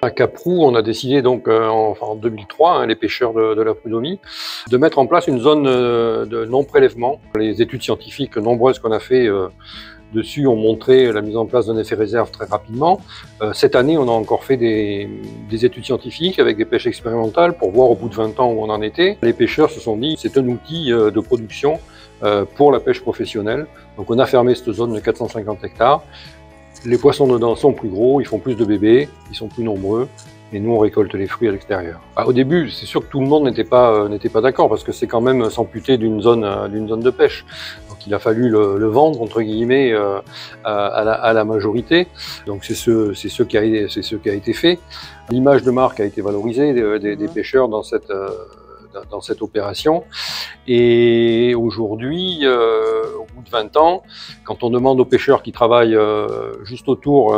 À Caproux, on a décidé donc en 2003, les pêcheurs de la Prud'homie, de mettre en place une zone de non-prélèvement. Les études scientifiques nombreuses qu'on a fait dessus ont montré la mise en place d'un effet réserve très rapidement. Cette année, on a encore fait des études scientifiques avec des pêches expérimentales pour voir au bout de 20 ans où on en était. Les pêcheurs se sont dit c'est un outil de production pour la pêche professionnelle. Donc on a fermé cette zone de 450 hectares. Les poissons dedans sont plus gros, ils font plus de bébés, ils sont plus nombreux, et nous on récolte les fruits à l'extérieur. Au début, c'est sûr que tout le monde n'était pas d'accord, parce que c'est quand même s'amputer d'une zone de pêche. Donc il a fallu le vendre, entre guillemets, à la majorité. Donc c'est ce qui a été fait. L'image de marque a été valorisée des pêcheurs dans cette opération. Et aujourd'hui, au bout de 20 ans, quand on demande aux pêcheurs qui travaillent juste autour,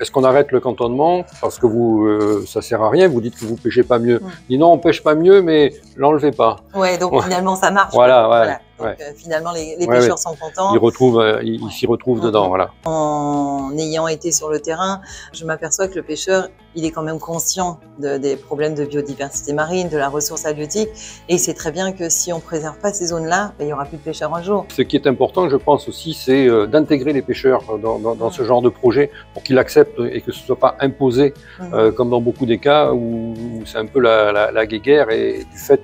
est-ce qu'on arrête le cantonnement parce que ça sert à rien, vous dites que vous pêchez pas mieux. Dis non, on pêche pas mieux, mais l'enlevez pas. Ouais, donc finalement ça marche. Voilà. Donc, finalement les pêcheurs sont contents. Ils s'y retrouvent dedans, voilà. En ayant été sur le terrain, je m'aperçois que le pêcheur, il est quand même conscient des problèmes de biodiversité marine, de la ressource halieutique, et il sait très bien que si on préserve pas ces zones-là, il y aura plus de pêcheurs un jour. Ce qui est important, je pense aussi, c'est d'intégrer les pêcheurs dans ce genre de projet pour qu'ils l'acceptent et que ce soit pas imposé, comme dans beaucoup des cas où c'est un peu la guéguerre, et du fait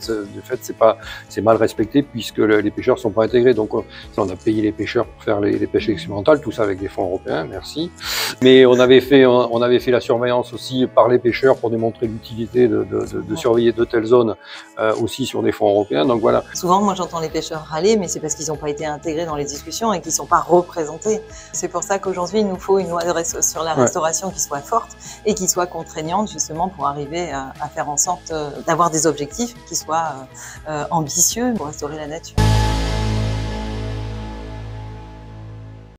c'est mal respecté puisque les pêcheurs sont pas intégrés. Donc on a payé les pêcheurs pour faire les pêches expérimentales, tout ça avec des fonds européens, merci. Mais on avait fait la surveillance aussi par les pêcheurs pour démontrer l'utilité de surveiller de telles zones aussi sur des fonds européens. Donc voilà. Souvent, moi j'entends les pêcheurs râler, mais c'est parce qu'ils n'ont pas été intégrés dans les discussions et qu'ils ne sont pas représentés. C'est pour ça qu'aujourd'hui il nous faut une loi sur la restauration qui soit forte et qui soit contraignante, justement pour arriver à faire en sorte d'avoir des objectifs qui soient ambitieux pour restaurer la nature.